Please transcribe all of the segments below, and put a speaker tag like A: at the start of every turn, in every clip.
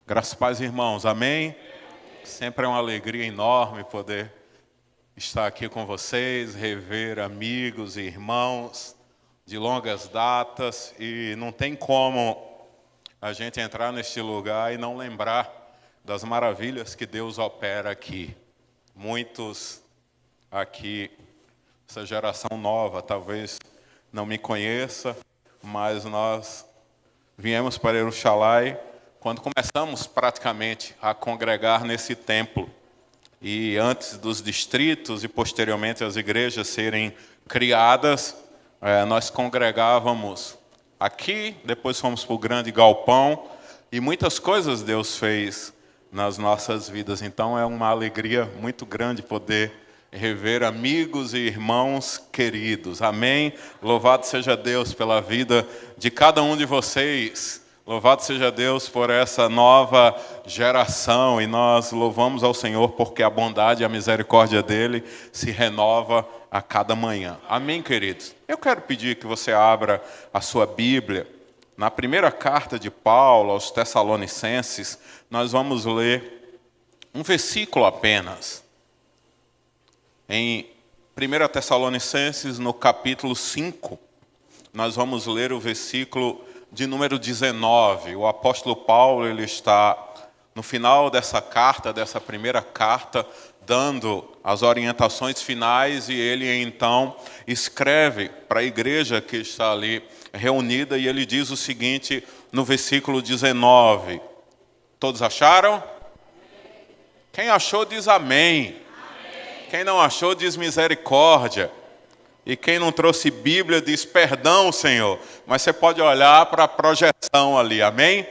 A: Graças a paz, irmãos. Amém? Sempre é uma alegria enorme poder estar aqui com vocês, rever amigos e irmãos de longas datas. E não tem como a gente entrar neste lugar e não lembrar das maravilhas que Deus opera aqui. Muitos aqui, essa geração nova, talvez não me conheça, mas nós viemos para Jerusalém quando começamos praticamente a congregar nesse templo. E antes dos distritos e posteriormente as igrejas serem criadas, nós congregávamos aqui, depois fomos para o grande galpão, e muitas coisas Deus fez nas nossas vidas. Então é uma alegria muito grande poder rever amigos e irmãos queridos. Amém? Louvado seja Deus pela vida de cada um de vocês. Louvado seja Deus por essa nova geração. E nós louvamos ao Senhor porque a bondade e a misericórdia dEle se renova a cada manhã. Amém, queridos? Eu quero pedir que você abra a sua Bíblia. Na primeira carta de Paulo aos Tessalonicenses, nós vamos ler um versículo apenas. Em 1 Tessalonicenses, no capítulo 5, nós vamos ler o versículo de número 19. O apóstolo Paulo, ele está no final dessa carta, dessa primeira carta, dando as orientações finais, e ele então escreve para a igreja que está ali reunida, e ele diz o seguinte no versículo 19. Todos acharam? Quem achou diz amém. Quem não achou diz misericórdia. E quem não trouxe Bíblia diz perdão, Senhor. Mas você pode olhar para a projeção ali, amém?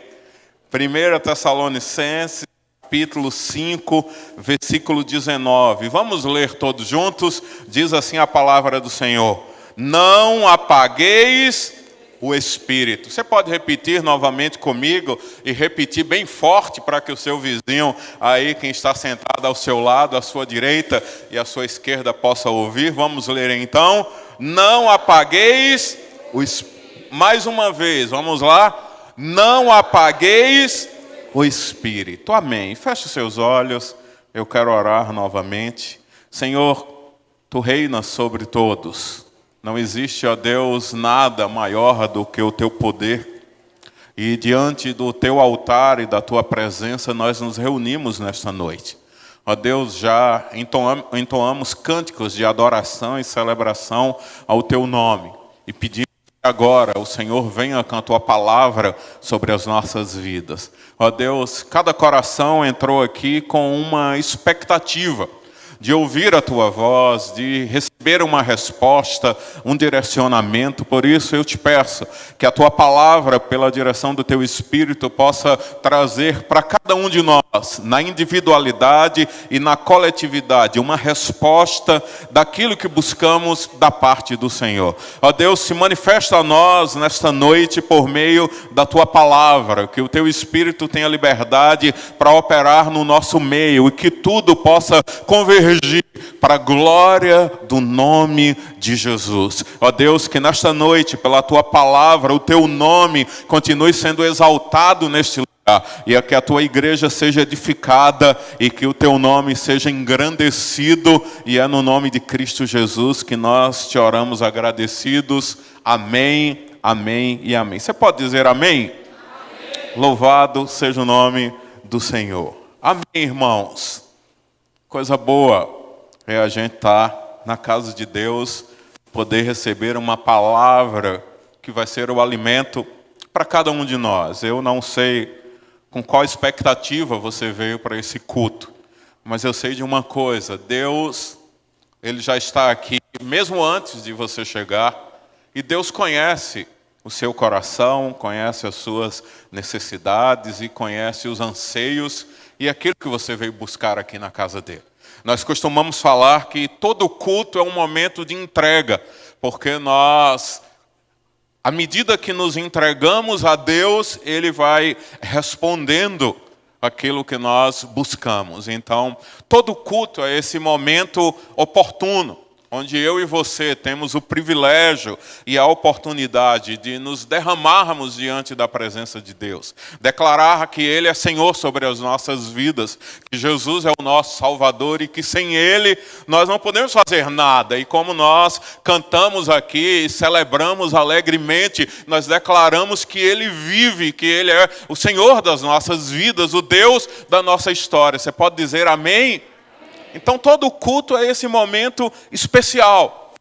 A: 1 Tessalonicenses, capítulo 5, versículo 19. Vamos ler todos juntos. Diz assim a palavra do Senhor: não apagueis o Espírito. Você pode repetir novamente comigo e repetir bem forte para que o seu vizinho aí, quem está sentado ao seu lado, à sua direita e à sua esquerda possa ouvir. Vamos ler então. Não apagueis o Espírito. Mais uma vez, vamos lá. Não apagueis o Espírito. Amém. Feche os seus olhos. Eu quero orar novamente. Senhor, Tu reinas sobre todos. Não existe, ó Deus, nada maior do que o Teu poder. E diante do Teu altar e da Tua presença, nós nos reunimos nesta noite. Ó Deus, já entoamos cânticos de adoração e celebração ao Teu nome. E pedimos que agora o Senhor venha com a Tua palavra sobre as nossas vidas. Ó Deus, cada coração entrou aqui com uma expectativa de ouvir a Tua voz, de receber uma resposta, um direcionamento. Por isso eu te peço que a Tua palavra, pela direção do Teu Espírito, possa trazer para cada um de nós, na individualidade e na coletividade, uma resposta daquilo que buscamos da parte do Senhor. Ó Deus, se manifesta a nós nesta noite por meio da Tua palavra, que o Teu Espírito tenha liberdade para operar no nosso meio e que tudo possa convergir para a glória do nome de Jesus. Ó Deus, que nesta noite, pela Tua palavra, o Teu nome continue sendo exaltado neste lugar, e que a Tua igreja seja edificada, e que o Teu nome seja engrandecido, e é no nome de Cristo Jesus que nós te oramos agradecidos. Amém, amém e amém. Você pode dizer amém? Amém. Louvado seja o nome do Senhor. Amém, irmãos. Coisa boa é a gente estar na casa de Deus, poder receber uma palavra que vai ser o alimento para cada um de nós. Eu não sei com qual expectativa você veio para esse culto, mas eu sei de uma coisa: Deus, Ele já está aqui, mesmo antes de você chegar, e Deus conhece o seu coração, conhece as suas necessidades e conhece os anseios e aquilo que você veio buscar aqui na casa dele. Nós costumamos falar que todo culto é um momento de entrega, porque nós, à medida que nos entregamos a Deus, Ele vai respondendo aquilo que nós buscamos. Então, todo culto é esse momento oportuno, onde eu e você temos o privilégio e a oportunidade de nos derramarmos diante da presença de Deus. Declarar que Ele é Senhor sobre as nossas vidas, que Jesus é o nosso Salvador e que sem Ele nós não podemos fazer nada. E como nós cantamos aqui e celebramos alegremente, nós declaramos que Ele vive, que Ele é o Senhor das nossas vidas, o Deus da nossa história. Você pode dizer amém? Então todo culto é esse momento especial.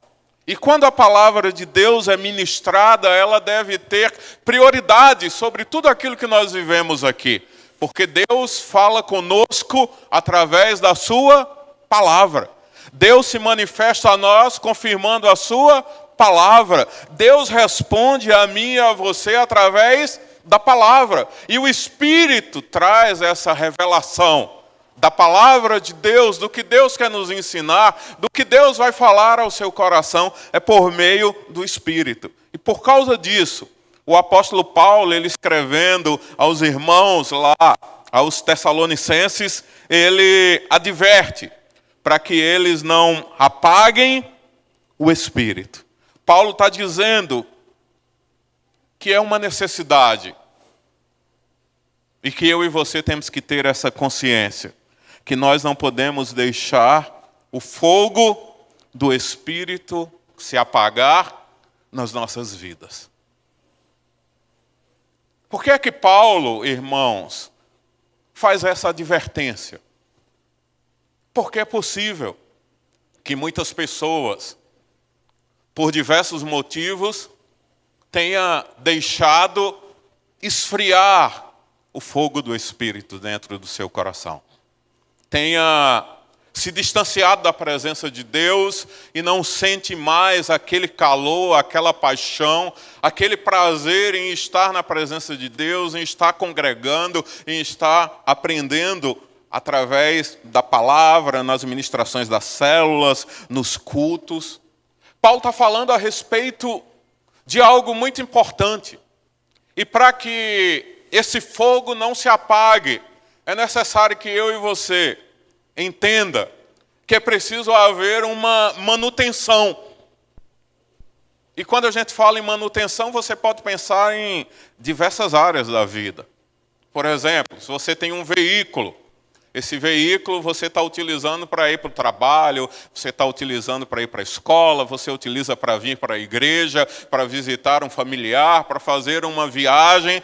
A: E quando a palavra de Deus é ministrada, ela deve ter prioridade sobre tudo aquilo que nós vivemos aqui. Porque Deus fala conosco através da sua palavra. Deus se manifesta a nós confirmando a sua palavra. Deus responde a mim e a você através da palavra. E o Espírito traz essa revelação da palavra de Deus, do que Deus quer nos ensinar, do que Deus vai falar ao seu coração, é por meio do Espírito. E por causa disso, o apóstolo Paulo, ele escrevendo aos irmãos lá, aos Tessalonicenses, ele adverte para que eles não apaguem o Espírito. Paulo está dizendo que é uma necessidade e que eu e você temos que ter essa consciência, que nós não podemos deixar o fogo do Espírito se apagar nas nossas vidas. Por que é que Paulo, irmãos, faz essa advertência? Porque é possível que muitas pessoas, por diversos motivos, tenham deixado esfriar o fogo do Espírito dentro do seu coração. Tenha se distanciado da presença de Deus e não sente mais aquele calor, aquela paixão, aquele prazer em estar na presença de Deus, em estar congregando, em estar aprendendo através da palavra, nas ministrações das células, nos cultos. Paulo está falando a respeito de algo muito importante. E para que esse fogo não se apague, é necessário que eu e você entenda que é preciso haver uma manutenção. E quando a gente fala em manutenção, você pode pensar em diversas áreas da vida. Por exemplo, se você tem um veículo, esse veículo você está utilizando para ir para o trabalho, você está utilizando para ir para a escola, você utiliza para vir para a igreja, para visitar um familiar, para fazer uma viagem.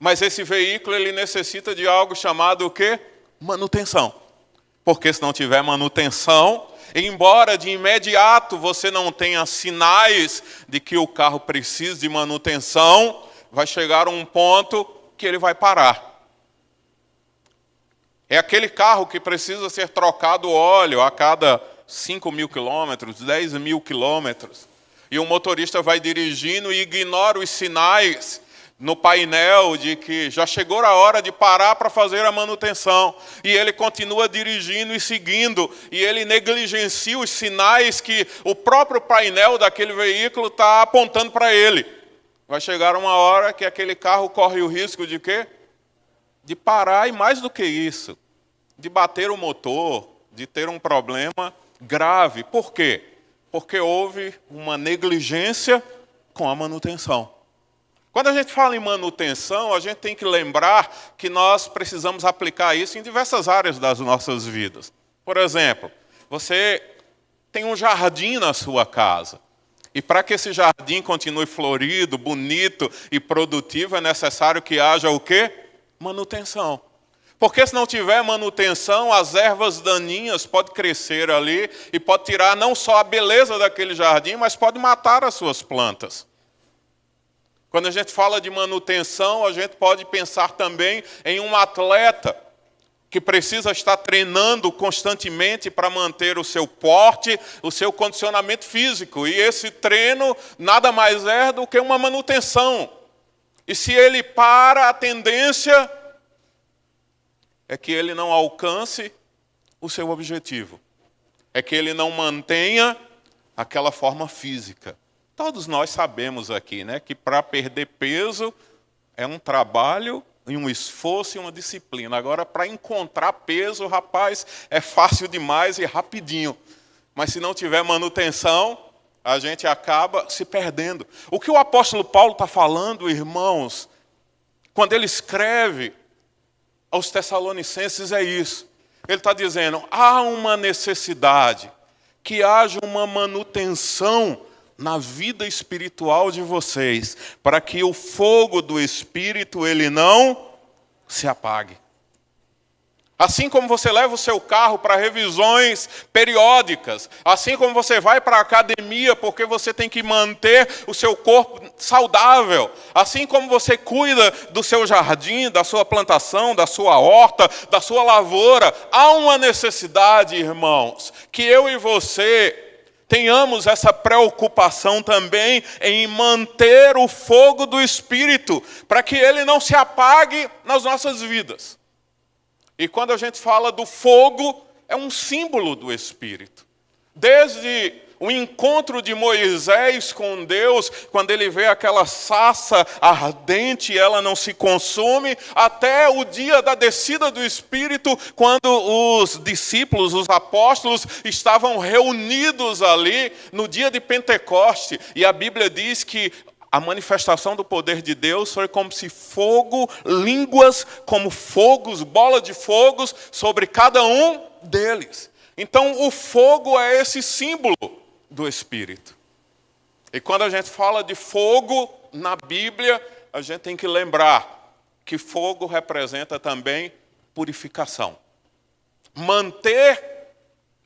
A: Mas esse veículo ele necessita de algo chamado o quê? Manutenção. Porque se não tiver manutenção, embora de imediato você não tenha sinais de que o carro precisa de manutenção, vai chegar a um ponto que ele vai parar. É aquele carro que precisa ser trocado o óleo a cada 5.000 quilômetros, 10.000 quilômetros. E o motorista vai dirigindo e ignora os sinais no painel de que já chegou a hora de parar para fazer a manutenção. E ele continua dirigindo e seguindo, e ele negligencia os sinais que o próprio painel daquele veículo está apontando para ele. Vai chegar uma hora que aquele carro corre o risco de quê? De parar, e mais do que isso, de bater o motor, de ter um problema grave. Por quê? Porque houve uma negligência com a manutenção. Quando a gente fala em manutenção, a gente tem que lembrar que nós precisamos aplicar isso em diversas áreas das nossas vidas. Por exemplo, você tem um jardim na sua casa. E para que esse jardim continue florido, bonito e produtivo, é necessário que haja o quê? Manutenção. Porque se não tiver manutenção, as ervas daninhas podem crescer ali e pode tirar não só a beleza daquele jardim, mas pode matar as suas plantas. Quando a gente fala de manutenção, a gente pode pensar também em um atleta que precisa estar treinando constantemente para manter o seu porte, o seu condicionamento físico. E esse treino nada mais é do que uma manutenção. E se ele para, a tendência é que ele não alcance o seu objetivo. É que ele não mantenha aquela forma física. Todos nós sabemos aqui, né, que para perder peso é um trabalho e um esforço e uma disciplina. Agora, para encontrar peso, rapaz, é fácil demais e rapidinho. Mas se não tiver manutenção, a gente acaba se perdendo. O que o apóstolo Paulo está falando, irmãos, quando ele escreve aos Tessalonicenses é isso. Ele está dizendo, há uma necessidade que haja uma manutenção na vida espiritual de vocês, para que o fogo do Espírito ele não se apague. Assim como você leva o seu carro para revisões periódicas, assim como você vai para a academia porque você tem que manter o seu corpo saudável, assim como você cuida do seu jardim, da sua plantação, da sua horta, da sua lavoura, há uma necessidade, irmãos, que eu e você tenhamos essa preocupação também em manter o fogo do Espírito, para que ele não se apague nas nossas vidas. E quando a gente fala do fogo, é um símbolo do Espírito. Desde o encontro de Moisés com Deus, quando ele vê aquela sarça ardente e ela não se consome, até o dia da descida do Espírito, quando os discípulos, os apóstolos, estavam reunidos ali no dia de Pentecoste. E a Bíblia diz que a manifestação do poder de Deus foi como se fogo, línguas como fogos, bola de fogos sobre cada um deles. Então o fogo é esse símbolo do Espírito. E quando a gente fala de fogo na Bíblia, a gente tem que lembrar que fogo representa também purificação. Manter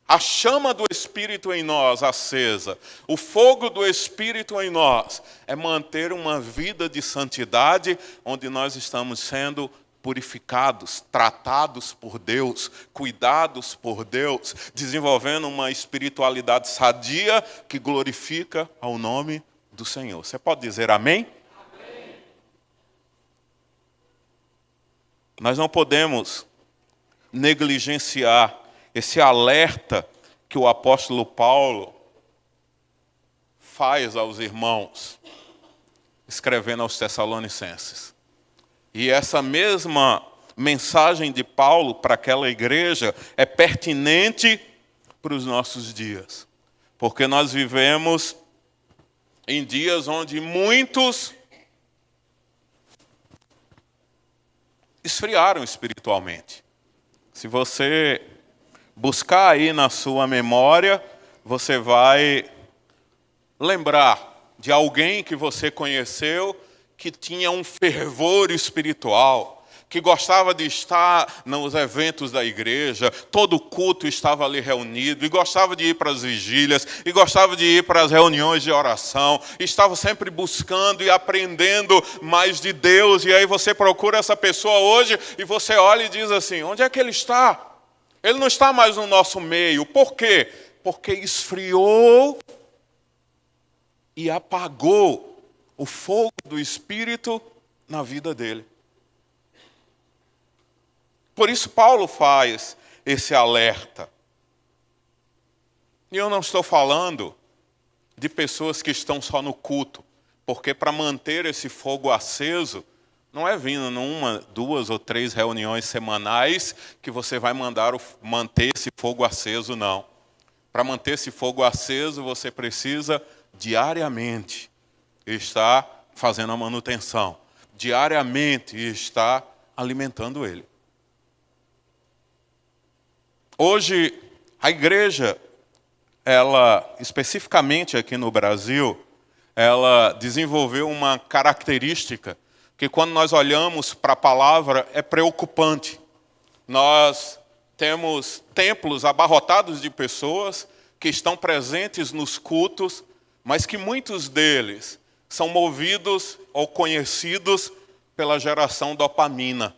A: a chama do Espírito em nós acesa, o fogo do Espírito em nós, é manter uma vida de santidade, onde nós estamos sendo purificados, tratados por Deus, cuidados por Deus, desenvolvendo uma espiritualidade sadia que glorifica ao nome do Senhor. Você pode dizer amém? Amém. Nós não podemos negligenciar esse alerta que o apóstolo Paulo faz aos irmãos, escrevendo aos Tessalonicenses. E essa mesma mensagem de Paulo para aquela igreja é pertinente para os nossos dias. Porque nós vivemos em dias onde muitos esfriaram espiritualmente. Se você buscar aí na sua memória, você vai lembrar de alguém que você conheceu que tinha um fervor espiritual, que gostava de estar nos eventos da igreja, todo culto estava ali reunido, e gostava de ir para as vigílias, e gostava de ir para as reuniões de oração, estava sempre buscando e aprendendo mais de Deus, e aí você procura essa pessoa hoje, e você olha e diz assim, onde é que ele está? Ele não está mais no nosso meio. Por quê? Porque esfriou e apagou o fogo do Espírito na vida dele. Por isso Paulo faz esse alerta. E eu não estou falando de pessoas que estão só no culto, porque para manter esse fogo aceso, não é vindo numa, 2 ou 3 reuniões semanais que você vai manter esse fogo aceso, não. Para manter esse fogo aceso, você precisa diariamente estar fazendo a manutenção. Diariamente estar alimentando ele. Hoje, a igreja, ela, especificamente aqui no Brasil, ela desenvolveu uma característica que quando nós olhamos para a palavra é preocupante. Nós temos templos abarrotados de pessoas que estão presentes nos cultos, mas que muitos deles são movidos ou conhecidos pela geração dopamina,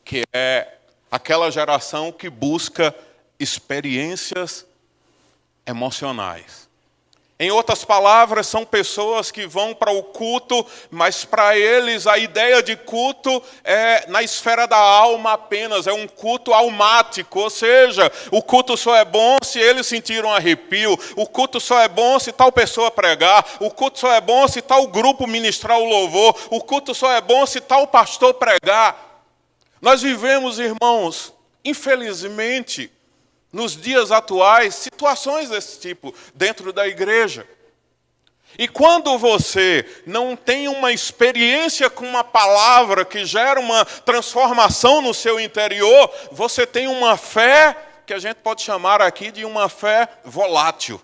A: que é aquela geração que busca experiências emocionais. Em outras palavras, são pessoas que vão para o culto, mas para eles a ideia de culto é na esfera da alma apenas, é um culto almático, ou seja, o culto só é bom se eles sentiram arrepio, o culto só é bom se tal pessoa pregar, o culto só é bom se tal grupo ministrar o louvor, o culto só é bom se tal pastor pregar. Nós vivemos, irmãos, infelizmente, nos dias atuais, situações desse tipo dentro da igreja. E quando você não tem uma experiência com uma palavra que gera uma transformação no seu interior, você tem uma fé que a gente pode chamar aqui de uma fé volátil.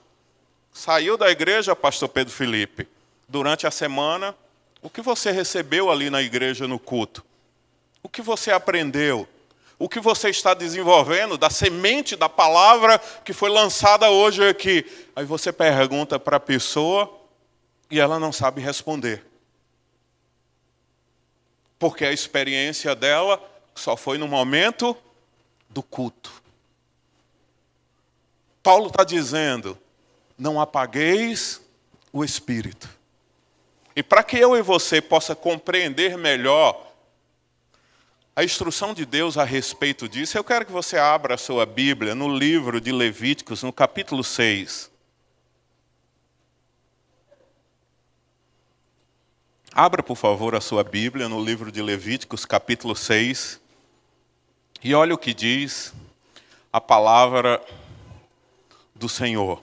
A: Saiu da igreja, pastor Pedro Felipe, durante a semana, o que você recebeu ali na igreja no culto? O que você aprendeu? O que você está desenvolvendo da semente da palavra que foi lançada hoje aqui? Aí você pergunta para a pessoa e ela não sabe responder. Porque a experiência dela só foi no momento do culto. Paulo está dizendo, não apagueis o Espírito. E para que eu e você possa compreender melhor a instrução de Deus a respeito disso, eu quero que você abra a sua Bíblia no livro de Levíticos, no capítulo 6. Abra, por favor, a sua Bíblia no livro de Levíticos, capítulo 6. E olha o que diz a palavra do Senhor.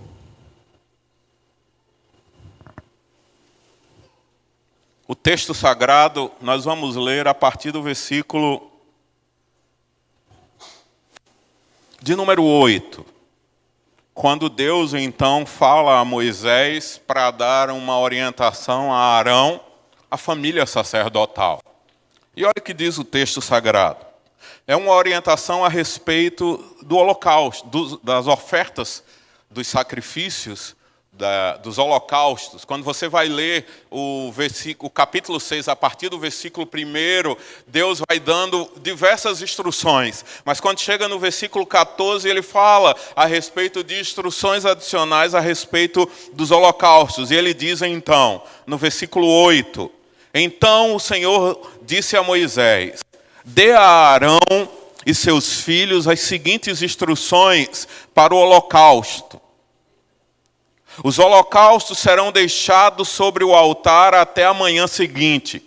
A: O texto sagrado, nós vamos ler a partir do versículo de número 8. Quando Deus, então, fala a Moisés para dar uma orientação a Arão, a família sacerdotal. E olha o que diz o texto sagrado. É uma orientação a respeito do holocausto, das ofertas, dos sacrifícios, dos holocaustos. Quando você vai ler o capítulo 6, a partir do versículo 1, Deus vai dando diversas instruções. Mas quando chega no versículo 14, ele fala a respeito de instruções adicionais a respeito dos holocaustos. E ele diz então, no versículo 8, então o Senhor disse a Moisés, dê a Arão e seus filhos as seguintes instruções para o holocausto. Os holocaustos serão deixados sobre o altar até a manhã seguinte.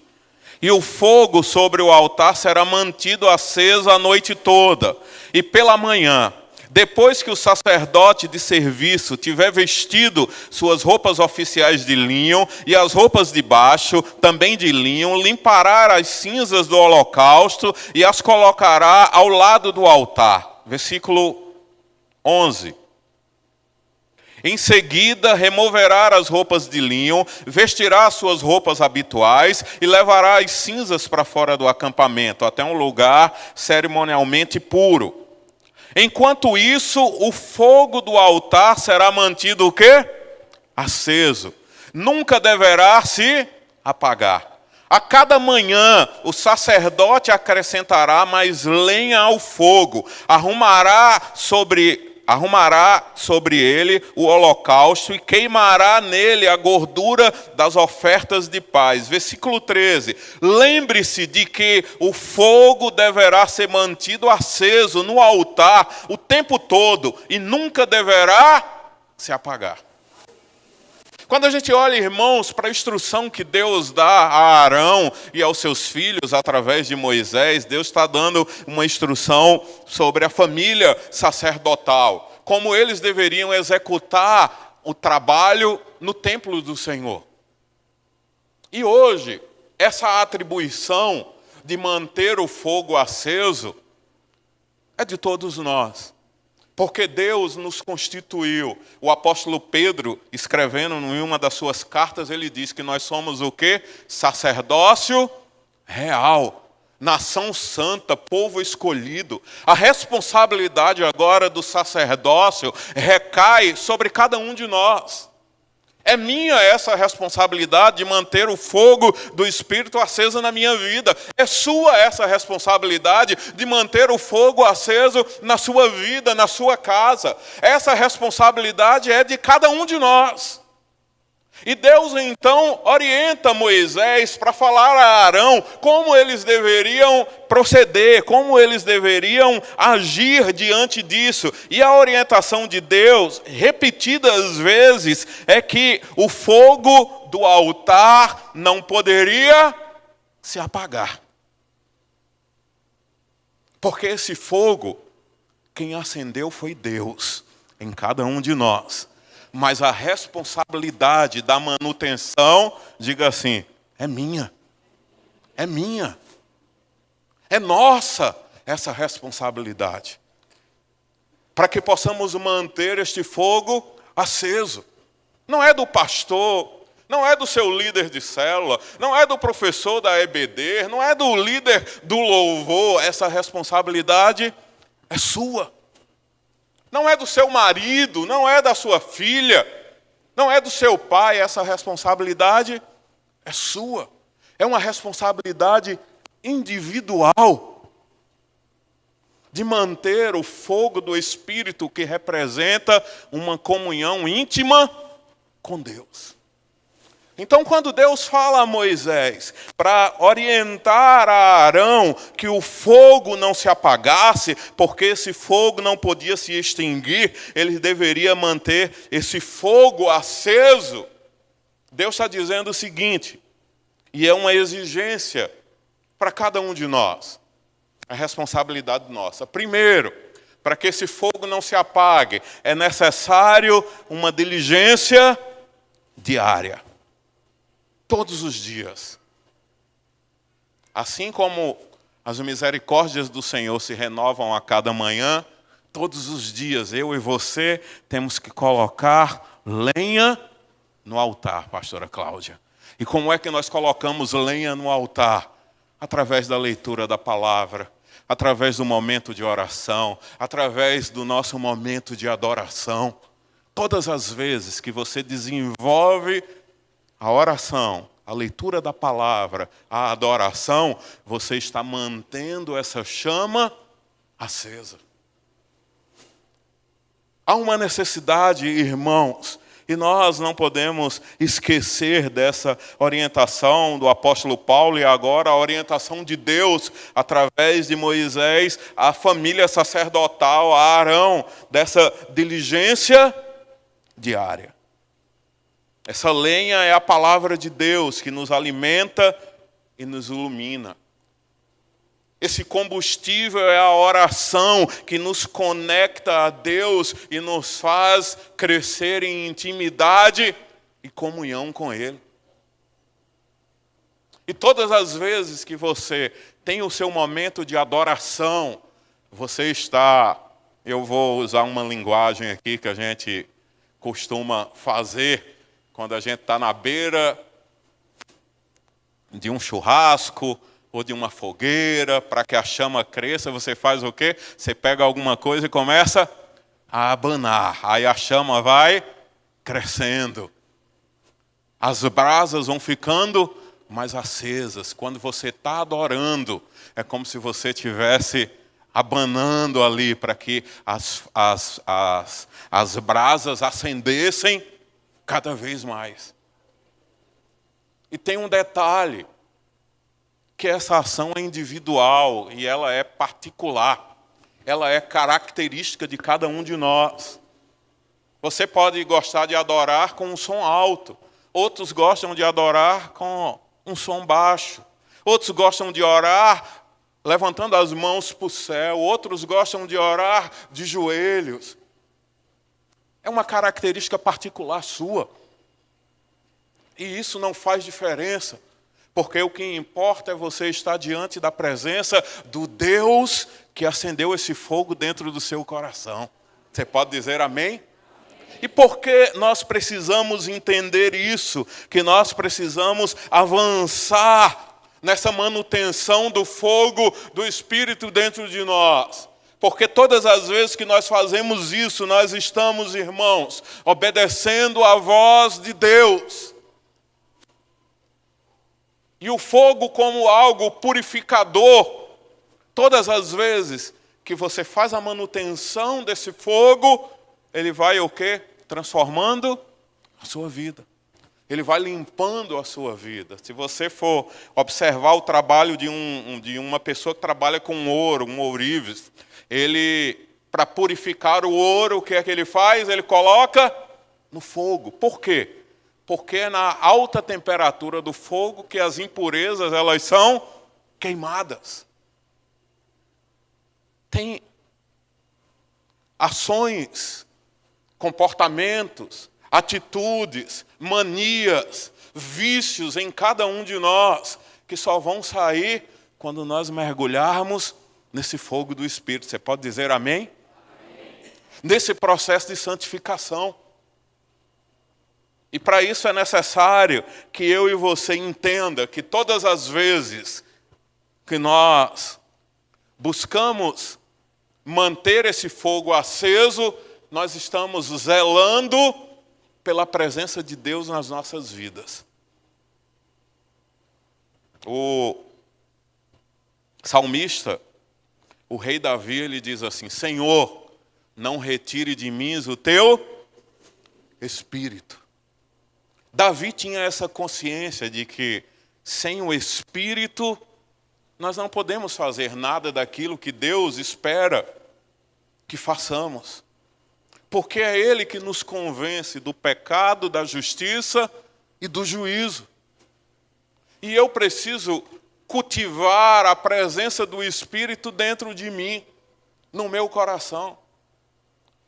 A: E o fogo sobre o altar será mantido aceso a noite toda. E pela manhã, depois que o sacerdote de serviço tiver vestido suas roupas oficiais de linho e as roupas de baixo, também de linho, limpará as cinzas do holocausto e as colocará ao lado do altar. Versículo 11. Em seguida, removerá as roupas de linho, vestirá as suas roupas habituais e levará as cinzas para fora do acampamento, até um lugar cerimonialmente puro. Enquanto isso, o fogo do altar será mantido o quê? Aceso. Nunca deverá se apagar. A cada manhã, o sacerdote acrescentará mais lenha ao fogo, arrumará sobre ele o holocausto e queimará nele a gordura das ofertas de paz. Versículo 13. Lembre-se de que o fogo deverá ser mantido aceso no altar o tempo todo e nunca deverá se apagar. Quando a gente olha, irmãos, para a instrução que Deus dá a Arão e aos seus filhos através de Moisés, Deus está dando uma instrução sobre a família sacerdotal, como eles deveriam executar o trabalho no templo do Senhor. E hoje, essa atribuição de manter o fogo aceso é de todos nós. Porque Deus nos constituiu. O apóstolo Pedro, escrevendo em uma das suas cartas, ele diz que nós somos o quê? Sacerdócio real, nação santa, povo escolhido. A responsabilidade agora do sacerdócio recai sobre cada um de nós. É minha essa responsabilidade de manter o fogo do Espírito aceso na minha vida. É sua essa responsabilidade de manter o fogo aceso na sua vida, na sua casa. Essa responsabilidade é de cada um de nós. E Deus então orienta Moisés para falar a Arão como eles deveriam proceder, como eles deveriam agir diante disso. E a orientação de Deus, repetidas vezes, é que o fogo do altar não poderia se apagar. Porque esse fogo Quem acendeu foi Deus em cada um de nós. Mas a responsabilidade da manutenção, diga assim, é minha. É minha. É nossa essa responsabilidade. Para que possamos manter este fogo aceso. Não é do pastor, não é do seu líder de célula, não é do professor da EBD, não é do líder do louvor. Essa responsabilidade é sua. Não é do seu marido, não é da sua filha, não é do seu pai. Essa responsabilidade é sua. É uma responsabilidade individual de manter o fogo do Espírito, que representa uma comunhão íntima com Deus. Então, quando Deus fala a Moisés para orientar a Arão que o fogo não se apagasse, porque esse fogo não podia se extinguir, ele deveria manter esse fogo aceso. Deus está dizendo o seguinte, e é uma exigência para cada um de nós, a responsabilidade nossa. Primeiro, para que esse fogo não se apague, é necessário uma diligência diária. Todos os dias. Assim como as misericórdias do Senhor se renovam a cada manhã, todos os dias eu e você temos que colocar lenha no altar, pastora Cláudia. E como é que nós colocamos lenha no altar? Através da leitura da palavra, através do momento de oração, através do nosso momento de adoração. Todas as vezes que você desenvolve a oração, a leitura da palavra, a adoração, você está mantendo essa chama acesa. Há uma necessidade, irmãos, e nós não podemos esquecer dessa orientação do apóstolo Paulo e agora a orientação de Deus através de Moisés, à família sacerdotal, a Arão, dessa diligência diária. Essa lenha é a palavra de Deus que nos alimenta e nos ilumina. Esse combustível é a oração que nos conecta a Deus e nos faz crescer em intimidade e comunhão com Ele. E todas as vezes que você tem o seu momento de adoração, você está, eu vou usar uma linguagem aqui que a gente costuma fazer, quando a gente está na beira de um churrasco ou de uma fogueira, para que a chama cresça, você faz o quê? Você pega alguma coisa e começa a abanar. Aí a chama vai crescendo. As brasas vão ficando mais acesas. Quando você está adorando, é como se você estivesse abanando ali para que as brasas acendessem cada vez mais. E tem um detalhe, que essa ação é individual e ela é particular. Ela é característica de cada um de nós. Você pode gostar de adorar com um som alto. Outros gostam de adorar com um som baixo. Outros gostam de orar levantando as mãos para o céu. Outros gostam de orar de joelhos. É uma característica particular sua. E isso não faz diferença. Porque o que importa é você estar diante da presença do Deus que acendeu esse fogo dentro do seu coração. Você pode dizer amém? E por que nós precisamos entender isso? Que nós precisamos avançar nessa manutenção do fogo do Espírito dentro de nós. Porque todas as vezes que nós fazemos isso, nós estamos, irmãos, obedecendo à voz de Deus. E o fogo como algo purificador, todas as vezes que você faz a manutenção desse fogo, ele vai o quê? Transformando a sua vida. Ele vai limpando a sua vida. Se você for observar o trabalho de uma pessoa que trabalha com ouro, um ourives, ele, para purificar o ouro, o que é que ele faz? Ele coloca no fogo. Por quê? Porque é na alta temperatura do fogo que as impurezas elas são queimadas. Tem ações, comportamentos, atitudes, manias, vícios em cada um de nós, que só vão sair quando nós mergulharmos nesse fogo do Espírito. Você pode dizer amém? Amém. Nesse processo de santificação. E para isso é necessário que eu e você entenda que todas as vezes que nós buscamos manter esse fogo aceso, nós estamos zelando pela presença de Deus nas nossas vidas. O salmista, o rei Davi, ele diz assim: Senhor, não retire de mim o teu Espírito. Davi tinha essa consciência de que sem o Espírito nós não podemos fazer nada daquilo que Deus espera que façamos. Porque é Ele que nos convence do pecado, da justiça e do juízo. E eu preciso cultivar a presença do Espírito dentro de mim, no meu coração.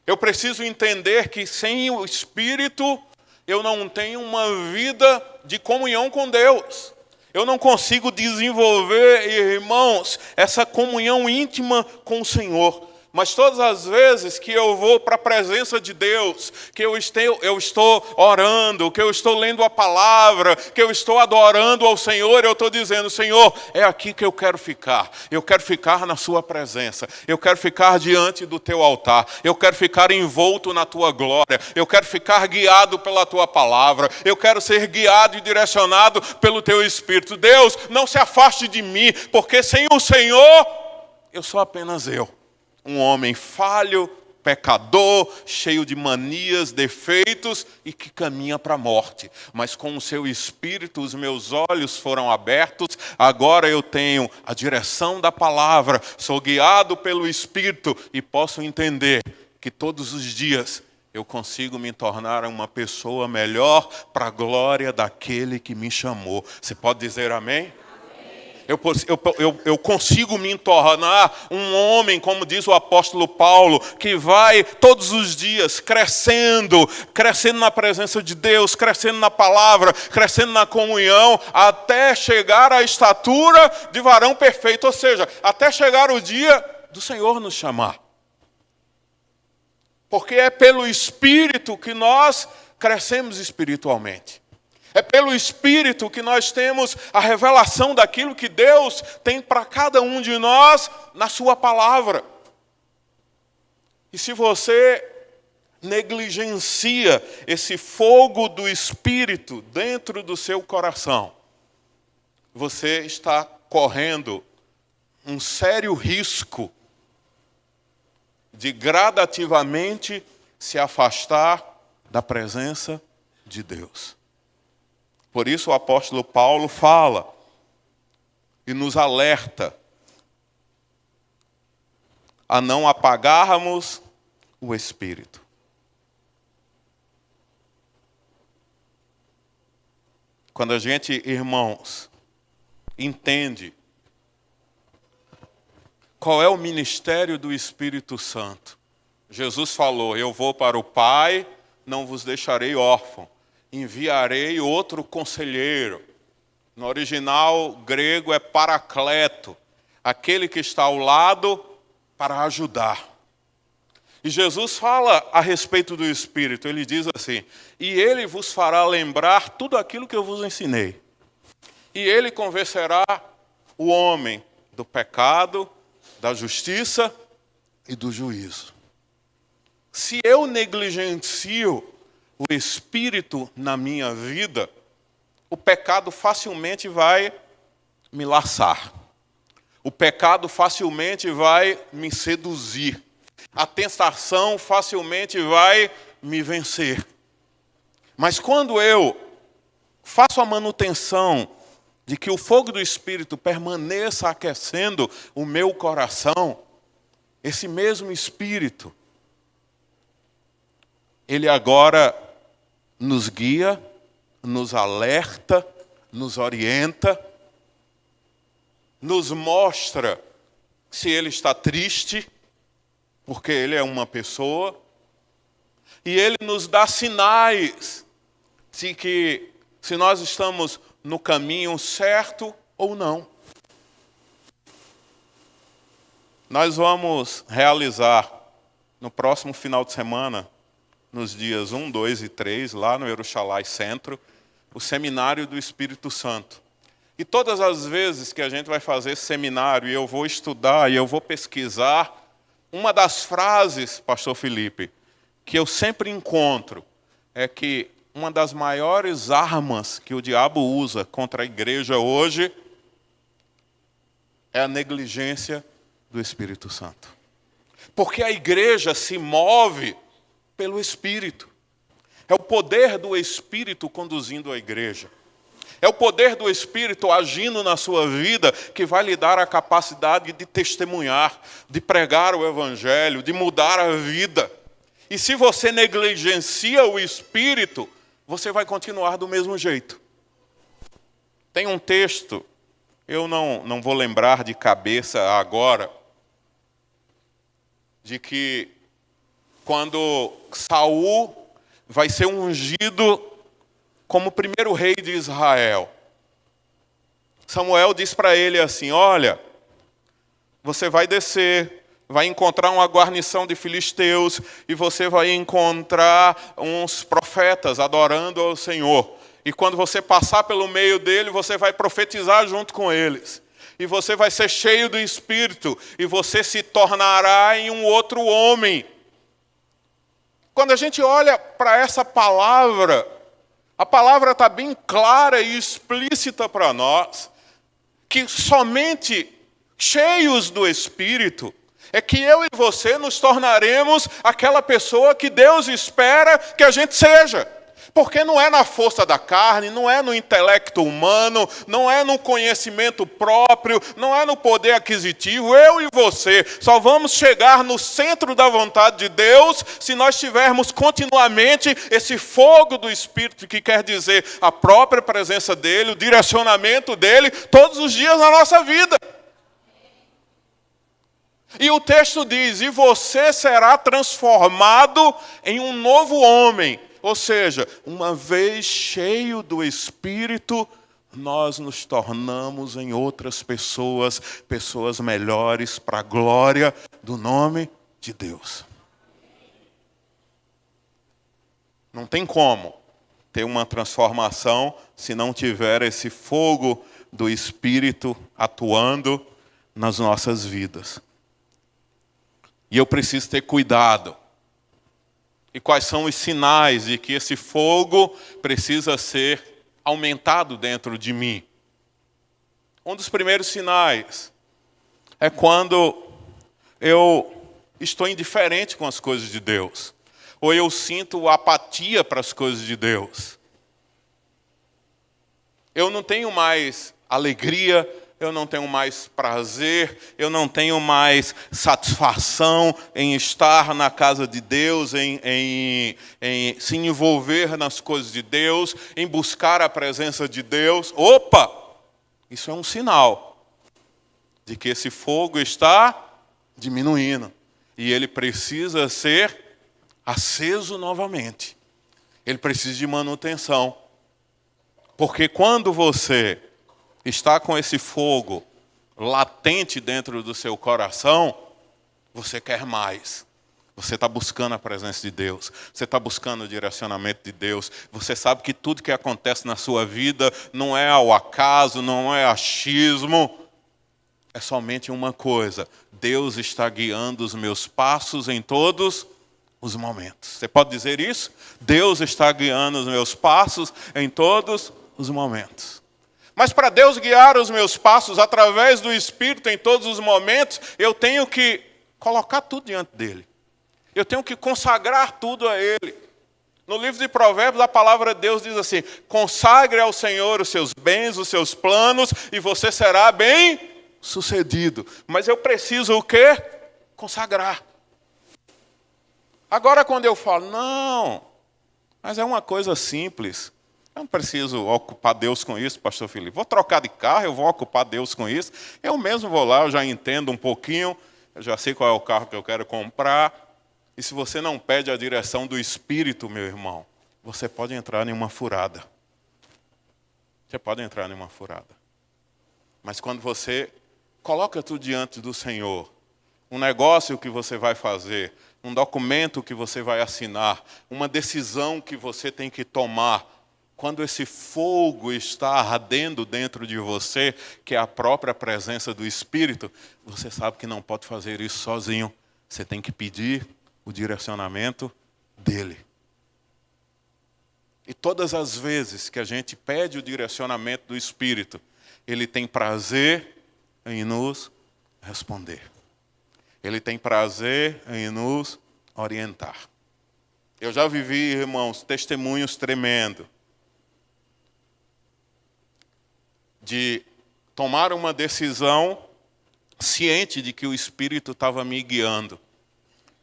A: Eu preciso entender que sem o Espírito eu não tenho uma vida de comunhão com Deus. Eu não consigo desenvolver, irmãos, essa comunhão íntima com o Senhor. Mas todas as vezes que eu vou para a presença de Deus, que eu estou orando, que eu estou lendo a palavra, que eu estou adorando ao Senhor, eu estou dizendo: Senhor, é aqui que eu quero ficar. Eu quero ficar na sua presença. Eu quero ficar diante do teu altar. Eu quero ficar envolto na tua glória. Eu quero ficar guiado pela tua palavra. Eu quero ser guiado e direcionado pelo teu Espírito. Deus, não se afaste de mim, porque sem o Senhor, eu sou apenas eu. Um homem falho, pecador, cheio de manias, defeitos e que caminha para a morte. Mas com o seu Espírito os meus olhos foram abertos, agora eu tenho a direção da palavra, sou guiado pelo Espírito e posso entender que todos os dias eu consigo me tornar uma pessoa melhor para a glória daquele que me chamou. Você pode dizer amém? Eu consigo me tornar um homem, como diz o apóstolo Paulo, que vai todos os dias crescendo na presença de Deus, crescendo na palavra, crescendo na comunhão, até chegar à estatura de varão perfeito, ou seja, até chegar o dia do Senhor nos chamar. Porque é pelo Espírito que nós crescemos espiritualmente. É pelo Espírito que nós temos a revelação daquilo que Deus tem para cada um de nós na sua palavra. E se você negligencia esse fogo do Espírito dentro do seu coração, você está correndo um sério risco de gradativamente se afastar da presença de Deus. Por isso o apóstolo Paulo fala e nos alerta a não apagarmos o Espírito. Quando a gente, irmãos, entende qual é o ministério do Espírito Santo. Jesus falou: eu vou para o Pai, não vos deixarei órfão. Enviarei outro conselheiro. No original grego é paracleto, aquele que está ao lado para ajudar. E Jesus fala a respeito do Espírito, ele diz assim: e ele vos fará lembrar tudo aquilo que eu vos ensinei. E ele convencerá o homem do pecado, da justiça e do juízo. Se eu negligencio o Espírito na minha vida, o pecado facilmente vai me laçar. O pecado facilmente vai me seduzir. A tentação facilmente vai me vencer. Mas quando eu faço a manutenção de que o fogo do Espírito permaneça aquecendo o meu coração, esse mesmo Espírito, ele agora nos guia, nos alerta, nos orienta, nos mostra se ele está triste, porque Ele é uma pessoa, e Ele nos dá sinais de que se nós estamos no caminho certo ou não. Nós vamos realizar no próximo final de semana, nos dias 1, 2 e 3, lá no Eruxalai Centro, o Seminário do Espírito Santo. E todas as vezes que a gente vai fazer esse seminário, e eu vou estudar, e eu vou pesquisar, uma das frases, pastor Felipe, que eu sempre encontro, é que uma das maiores armas que o diabo usa contra a igreja hoje é a negligência do Espírito Santo. Porque a igreja se move pelo Espírito. É o poder do Espírito conduzindo a igreja. É o poder do Espírito agindo na sua vida que vai lhe dar a capacidade de testemunhar, de pregar o Evangelho, de mudar a vida. E se você negligencia o Espírito, você vai continuar do mesmo jeito. Tem um texto, eu não vou lembrar de cabeça agora, de que quando Saul vai ser ungido como primeiro rei de Israel, Samuel diz para ele assim: olha, você vai descer, vai encontrar uma guarnição de filisteus e você vai encontrar uns profetas adorando ao Senhor. E quando você passar pelo meio dele, você vai profetizar junto com eles. E você vai ser cheio do Espírito e você se tornará em um outro homem. Quando a gente olha para essa palavra, a palavra está bem clara e explícita para nós, que somente cheios do Espírito é que eu e você nos tornaremos aquela pessoa que Deus espera que a gente seja. Porque não é na força da carne, não é no intelecto humano, não é no conhecimento próprio, não é no poder aquisitivo. Eu e você só vamos chegar no centro da vontade de Deus se nós tivermos continuamente esse fogo do Espírito, que quer dizer a própria presença dEle, o direcionamento dEle, todos os dias na nossa vida. E o texto diz: e você será transformado em um novo homem. Ou seja, uma vez cheio do Espírito, nós nos tornamos em outras pessoas, pessoas melhores para a glória do nome de Deus. Não tem como ter uma transformação se não tiver esse fogo do Espírito atuando nas nossas vidas. E eu preciso ter cuidado. E quais são os sinais de que esse fogo precisa ser aumentado dentro de mim? Um dos primeiros sinais é quando eu estou indiferente com as coisas de Deus, ou eu sinto apatia para as coisas de Deus. Eu não tenho mais alegria, eu não tenho mais prazer, eu não tenho mais satisfação em estar na casa de Deus, em se envolver nas coisas de Deus, em buscar a presença de Deus. Opa! Isso é um sinal de que esse fogo está diminuindo e ele precisa ser aceso novamente. Ele precisa de manutenção. Porque quando você está com esse fogo latente dentro do seu coração, você quer mais. Você está buscando a presença de Deus. Você está buscando o direcionamento de Deus. Você sabe que tudo que acontece na sua vida não é ao acaso, não é achismo. É somente uma coisa: Deus está guiando os meus passos em todos os momentos. Você pode dizer isso? Deus está guiando os meus passos em todos os momentos. Mas para Deus guiar os meus passos através do Espírito em todos os momentos, eu tenho que colocar tudo diante dele. Eu tenho que consagrar tudo a ele. No livro de Provérbios, a palavra de Deus diz assim: consagre ao Senhor os seus bens, os seus planos, e você será bem sucedido. Mas eu preciso o quê? Consagrar. Agora, quando eu falo, não, mas é uma coisa simples. Eu não preciso ocupar Deus com isso, pastor Felipe. Vou trocar de carro, eu vou ocupar Deus com isso. Eu mesmo vou lá, eu já entendo um pouquinho. eu já sei qual é o carro que eu quero comprar. E se você não pede a direção do Espírito, meu irmão, você pode entrar em uma furada. Você pode entrar em uma furada. Mas quando você coloca tudo diante do Senhor, um negócio que você vai fazer, um documento que você vai assinar, uma decisão que você tem que tomar, quando esse fogo está ardendo dentro de você, que é a própria presença do Espírito, você sabe que não pode fazer isso sozinho. Você tem que pedir o direcionamento dele. E todas as vezes que a gente pede o direcionamento do Espírito, ele tem prazer em nos responder. Ele tem prazer em nos orientar. Eu já vivi, irmãos, testemunhos tremendos de tomar uma decisão ciente de que o Espírito estava me guiando.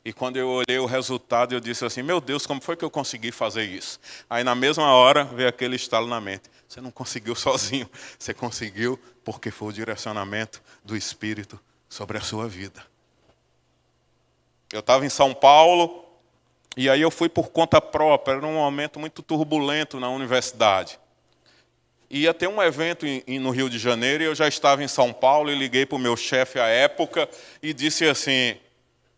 A: E quando eu olhei o resultado, eu disse assim, meu Deus, como foi que eu consegui fazer isso? Aí na mesma hora veio aquele estalo na mente. Você não conseguiu sozinho, você conseguiu porque foi o direcionamento do Espírito sobre a sua vida. Eu estava em São Paulo, e aí eu fui por conta própria, era um momento muito turbulento na universidade. Ia ter um evento no Rio de Janeiro, e eu já estava em São Paulo, e liguei para o meu chefe à época, e disse assim,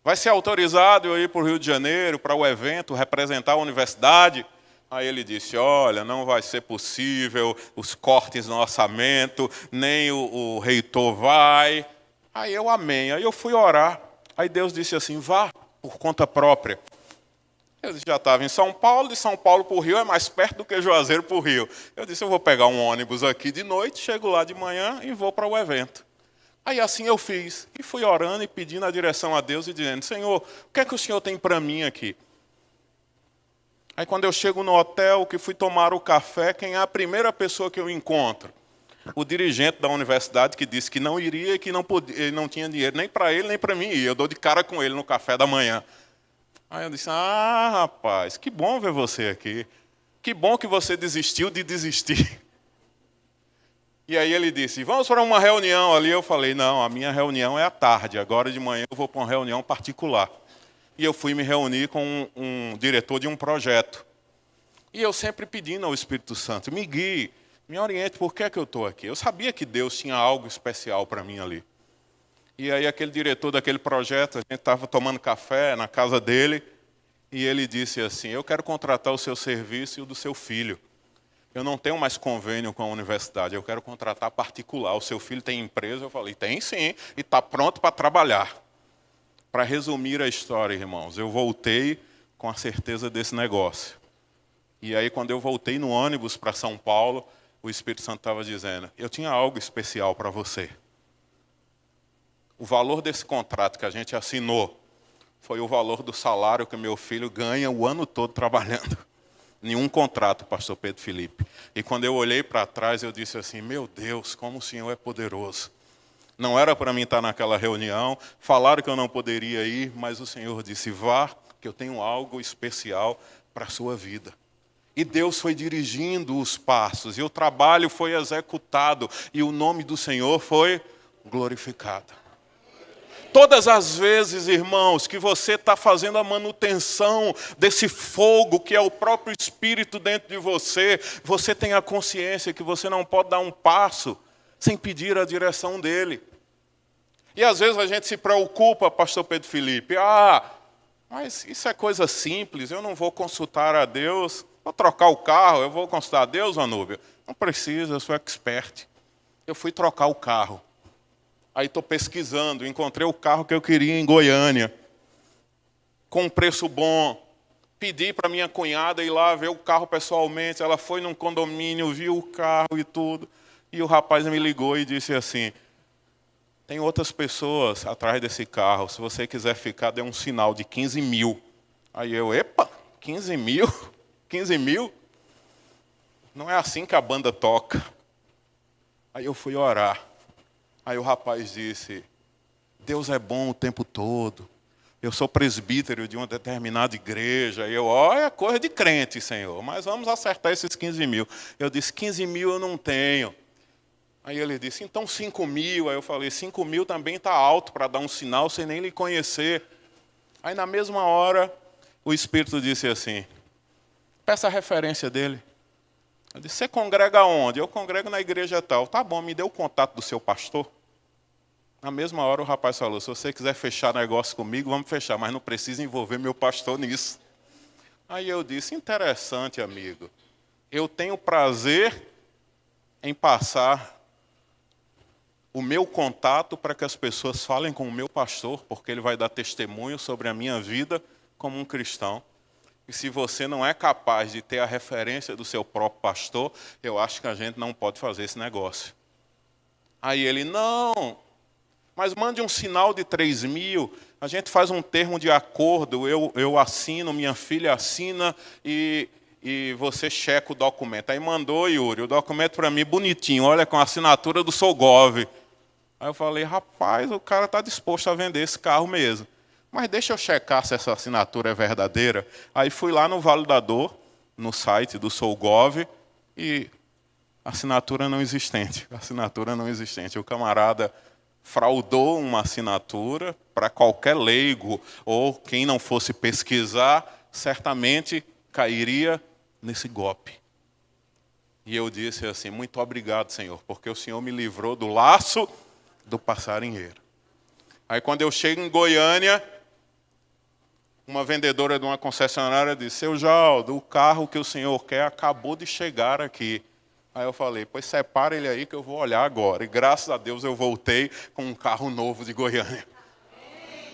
A: vai ser autorizado eu ir para o Rio de Janeiro, para o evento, representar a universidade? Aí ele disse, olha, não vai ser possível, os cortes no orçamento, nem o reitor vai. Aí eu amém, aí eu fui orar. Aí Deus disse assim, vá por conta própria. Eu já estava em São Paulo, de São Paulo para o Rio é mais perto do que Juazeiro para o Rio. Eu disse, eu vou pegar um ônibus aqui de noite, chego lá de manhã e vou para o evento. Aí assim eu fiz, e fui orando e pedindo a direção a Deus e dizendo, Senhor, o que é que o Senhor tem para mim aqui? Aí quando eu chego no hotel, que fui tomar o café, quem é a primeira pessoa que eu encontro? O dirigente da universidade que disse que não iria e que não podia, ele não tinha dinheiro nem para ele nem para mim ir. Eu dou de cara com ele no café da manhã. Aí eu disse, rapaz, que bom ver você aqui. Que bom que você desistiu de desistir. E aí ele disse, vamos para uma reunião ali. Eu falei, não, a minha reunião é à tarde. Agora de manhã eu vou para uma reunião particular. E eu fui me reunir com um diretor de um projeto. E eu sempre pedindo ao Espírito Santo, me guie, me oriente, por que é que eu estou aqui? Eu sabia que Deus tinha algo especial para mim ali. E aí aquele diretor daquele projeto, a gente estava tomando café na casa dele, e ele disse assim, eu quero contratar o seu serviço e o do seu filho. Eu não tenho mais convênio com a universidade, eu quero contratar particular. O seu filho tem empresa? Eu falei, tem sim, e está pronto para trabalhar. Para resumir a história, irmãos, eu voltei com a certeza desse negócio. E aí, quando eu voltei no ônibus para São Paulo, o Espírito Santo estava dizendo, eu tinha algo especial para você. O valor desse contrato que a gente assinou foi o valor do salário que meu filho ganha o ano todo trabalhando. Nenhum contrato, pastor Pedro Felipe. E quando eu olhei para trás, eu disse assim, meu Deus, como o Senhor é poderoso. Não era para mim estar naquela reunião, falaram que eu não poderia ir, mas o Senhor disse, vá, que eu tenho algo especial para a sua vida. E Deus foi dirigindo os passos, e o trabalho foi executado, e o nome do Senhor foi glorificado. Todas as vezes, irmãos, que você está fazendo a manutenção desse fogo que é o próprio Espírito dentro de você, você tem a consciência que você não pode dar um passo sem pedir a direção dele. E às vezes a gente se preocupa, pastor Pedro Felipe, mas isso é coisa simples, eu não vou consultar a Deus, vou trocar o carro, eu vou consultar a Deus, Anúbio? Não precisa, eu sou expert. Eu fui trocar o carro. Aí estou pesquisando, encontrei o carro que eu queria em Goiânia, com um preço bom. Pedi para minha cunhada ir lá ver o carro pessoalmente, ela foi num condomínio, viu o carro e tudo. E o rapaz me ligou e disse assim, tem outras pessoas atrás desse carro, se você quiser ficar, dê um sinal de 15 mil. Aí eu, 15 mil? 15 mil? Não é assim que a banda toca. Aí eu fui orar. Aí o rapaz disse, Deus é bom o tempo todo. Eu sou presbítero de uma determinada igreja. E eu, é coisa de crente, Senhor, mas vamos acertar esses 15 mil. Eu disse, 15 mil eu não tenho. Aí ele disse, então 5.000. Aí eu falei, 5.000 também está alto para dar um sinal sem nem lhe conhecer. Aí na mesma hora, o Espírito disse assim, peça a referência dele. Eu disse, você congrega onde? Eu congrego na igreja tal. Tá bom, me dê o contato do seu pastor. Na mesma hora o rapaz falou, se você quiser fechar negócio comigo, vamos fechar, mas não precisa envolver meu pastor nisso. Aí eu disse, interessante, amigo. Eu tenho prazer em passar o meu contato para que as pessoas falem com o meu pastor, porque ele vai dar testemunho sobre a minha vida como um cristão. E se você não é capaz de ter a referência do seu próprio pastor, eu acho que a gente não pode fazer esse negócio. Aí ele, não, mas mande um sinal de 3.000, a gente faz um termo de acordo, eu assino, minha filha assina e você checa o documento. Aí mandou, Yuri, o documento para mim bonitinho, olha, com a assinatura do Solgov. Aí eu falei, rapaz, o cara está disposto a vender esse carro mesmo. Mas deixa eu checar se essa assinatura é verdadeira. Aí fui lá no validador, no site do Solgov, e assinatura não existente. Assinatura não existente. O camarada fraudou uma assinatura para qualquer leigo, ou quem não fosse pesquisar, certamente cairia nesse golpe. E eu disse assim, muito obrigado, Senhor, porque o Senhor me livrou do laço do passarinheiro. Aí quando eu chego em Goiânia, uma vendedora de uma concessionária disse, seu Jaldo, o carro que o senhor quer acabou de chegar aqui. Aí eu falei, pois separa ele aí que eu vou olhar agora. E graças a Deus eu voltei com um carro novo de Goiânia.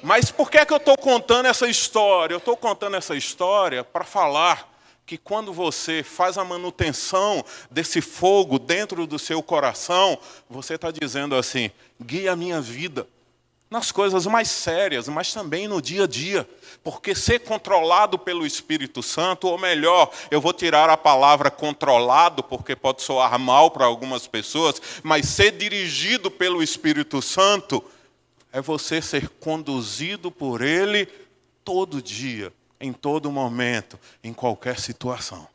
A: Mas por que é que eu estou contando essa história? Eu estou contando essa história para falar que quando você faz a manutenção desse fogo dentro do seu coração, você está dizendo assim, guia a minha vida nas coisas mais sérias, mas também no dia a dia. Porque ser controlado pelo Espírito Santo, ou melhor, eu vou tirar a palavra controlado, porque pode soar mal para algumas pessoas, mas ser dirigido pelo Espírito Santo é você ser conduzido por Ele todo dia, em todo momento, em qualquer situação.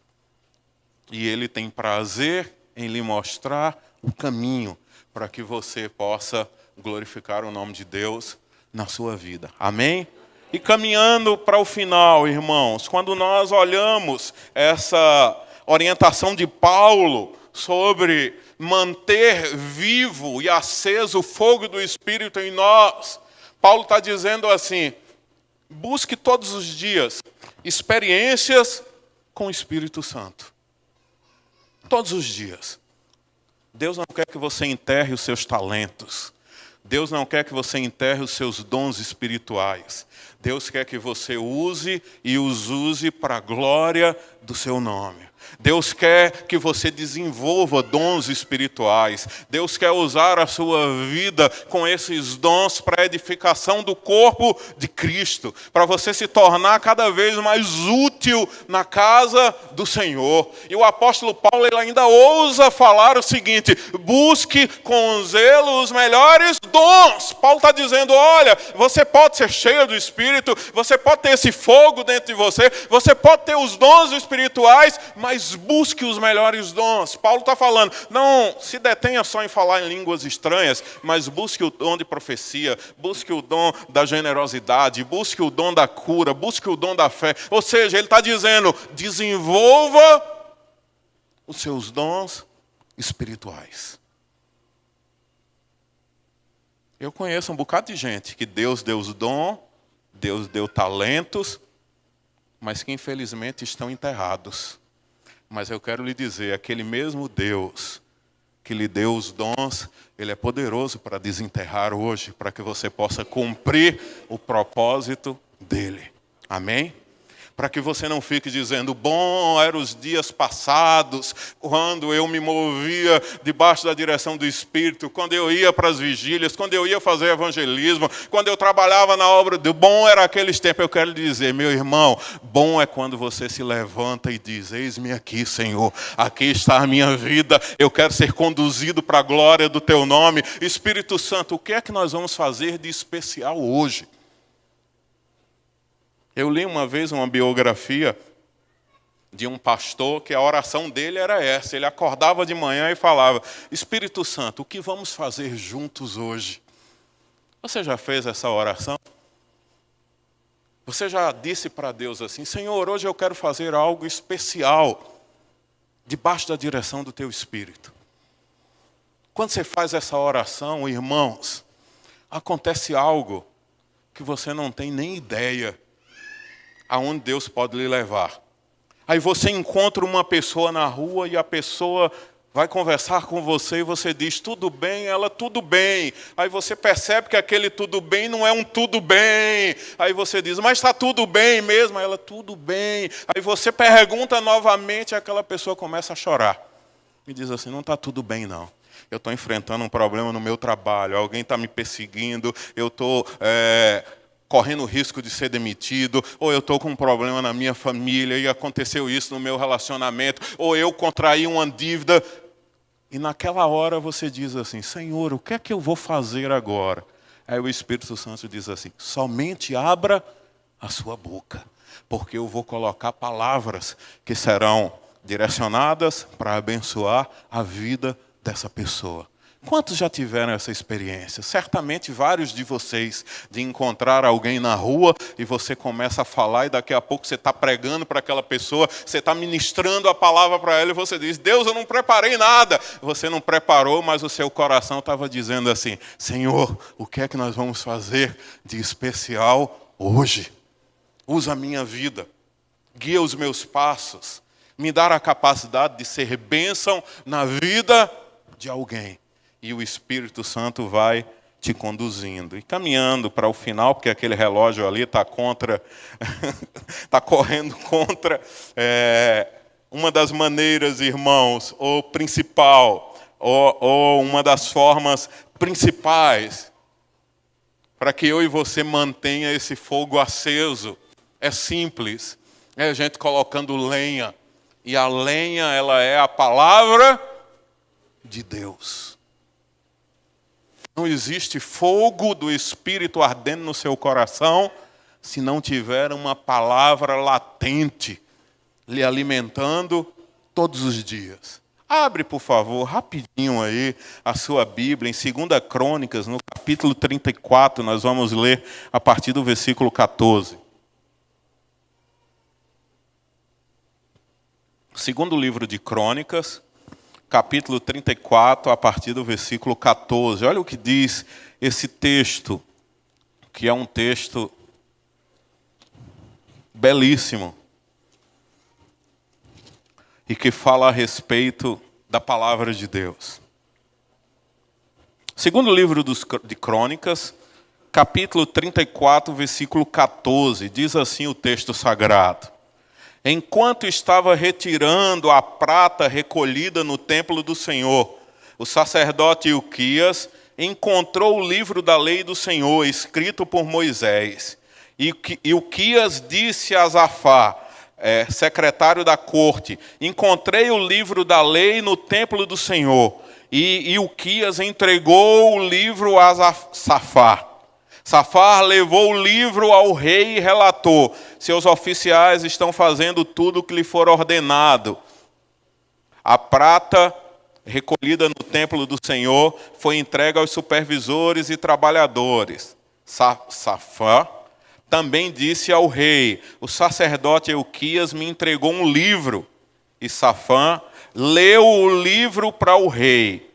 A: E Ele tem prazer em lhe mostrar o caminho para que você possa glorificar o nome de Deus na sua vida. Amém? E caminhando para o final, irmãos, quando nós olhamos essa orientação de Paulo sobre manter vivo e aceso o fogo do Espírito em nós, Paulo está dizendo assim, busque todos os dias experiências com o Espírito Santo. Todos os dias. Deus não quer que você enterre os seus talentos. Deus não quer que você enterre os seus dons espirituais. Deus quer que você use e os use para a glória do seu nome. Deus quer que você desenvolva dons espirituais. Deus quer usar a sua vida com esses dons para a edificação do corpo de Cristo. Para você se tornar cada vez mais útil na casa do Senhor. E o apóstolo Paulo ele ainda ousa falar o seguinte, busque com zelo os melhores dons. Paulo está dizendo, olha, você pode ser cheio do Espírito, você pode ter esse fogo dentro de você, você pode ter os dons espirituais, mas busque os melhores dons. Paulo está falando, não se detenha só em falar em línguas estranhas, mas busque o dom de profecia, busque o dom da generosidade, busque o dom da cura, busque o dom da fé. Ou seja, ele está dizendo, desenvolva os seus dons espirituais. Eu conheço um bocado de gente que Deus deu os dons, Deus deu talentos, mas que infelizmente estão enterrados. Mas eu quero lhe dizer, aquele mesmo Deus que lhe deu os dons, Ele é poderoso para desenterrar hoje, para que você possa cumprir o propósito dEle. Amém? Para que você não fique dizendo, bom, eram os dias passados, quando eu me movia debaixo da direção do Espírito, quando eu ia para as vigílias, quando eu ia fazer evangelismo, quando eu trabalhava na obra de bom era aqueles tempos. Eu quero lhe dizer, meu irmão, bom é quando você se levanta e diz, eis-me aqui, Senhor, aqui está a minha vida, eu quero ser conduzido para a glória do Teu nome. Espírito Santo, o que é que nós vamos fazer de especial hoje? Eu li uma vez uma biografia de um pastor que a oração dele era essa. Ele acordava de manhã e falava: Espírito Santo, o que vamos fazer juntos hoje? Você já fez essa oração? Você já disse para Deus assim: Senhor, hoje eu quero fazer algo especial, debaixo da direção do teu Espírito. Quando você faz essa oração, irmãos, acontece algo que você não tem nem ideia aonde Deus pode lhe levar. Aí você encontra uma pessoa na rua e a pessoa vai conversar com você e você diz: tudo bem? Ela: tudo bem. Aí você percebe que aquele tudo bem não é um tudo bem. Aí você diz: mas está tudo bem mesmo? Ela: tudo bem. Aí você pergunta novamente e aquela pessoa começa a chorar. E diz assim: não está tudo bem não. Eu estou enfrentando um problema no meu trabalho, alguém está me perseguindo, eu estou correndo o risco de ser demitido, ou eu estou com um problema na minha família e aconteceu isso no meu relacionamento, ou eu contraí uma dívida. E naquela hora você diz assim: Senhor, o que é que eu vou fazer agora? Aí o Espírito Santo diz assim: somente abra a sua boca, porque eu vou colocar palavras que serão direcionadas para abençoar a vida dessa pessoa. Quantos já tiveram essa experiência? Certamente vários de vocês, de encontrar alguém na rua e você começa a falar e daqui a pouco você está pregando para aquela pessoa, você está ministrando a palavra para ela e você diz: Deus, eu não preparei nada. Você não preparou, mas o seu coração estava dizendo assim: Senhor, o que é que nós vamos fazer de especial hoje? Usa a minha vida, guia os meus passos, me dá a capacidade de ser bênção na vida de alguém. E o Espírito Santo vai te conduzindo. E caminhando para o final, porque aquele relógio ali está está correndo contra uma das maneiras, irmãos, ou principal, ou uma das formas principais para que eu e você mantenha esse fogo aceso. É simples. É a gente colocando lenha. E a lenha, ela é a palavra de Deus. Não existe fogo do Espírito ardendo no seu coração se não tiver uma palavra latente lhe alimentando todos os dias. Abre, por favor, rapidinho aí a sua Bíblia em 2 Crônicas, no capítulo 34, nós vamos ler a partir do versículo 14. Segundo livro de Crônicas, capítulo 34, a partir do versículo 14. Olha o que diz esse texto, que é um texto belíssimo e que fala a respeito da palavra de Deus. Segundo livro de Crônicas, capítulo 34, versículo 14, diz assim o texto sagrado: enquanto estava retirando a prata recolhida no templo do Senhor, o sacerdote Ilquias encontrou o livro da lei do Senhor, escrito por Moisés. E Ilquias disse a Safá, secretário da corte: encontrei o livro da lei no templo do Senhor. E Ilquias entregou o livro a Safá. Safá levou o livro ao rei e relatou: seus oficiais estão fazendo tudo o que lhe for ordenado. A prata recolhida no templo do Senhor foi entregue aos supervisores e trabalhadores. Safá também disse ao rei: o sacerdote Ilquias me entregou um livro. E Safã leu o livro para o rei.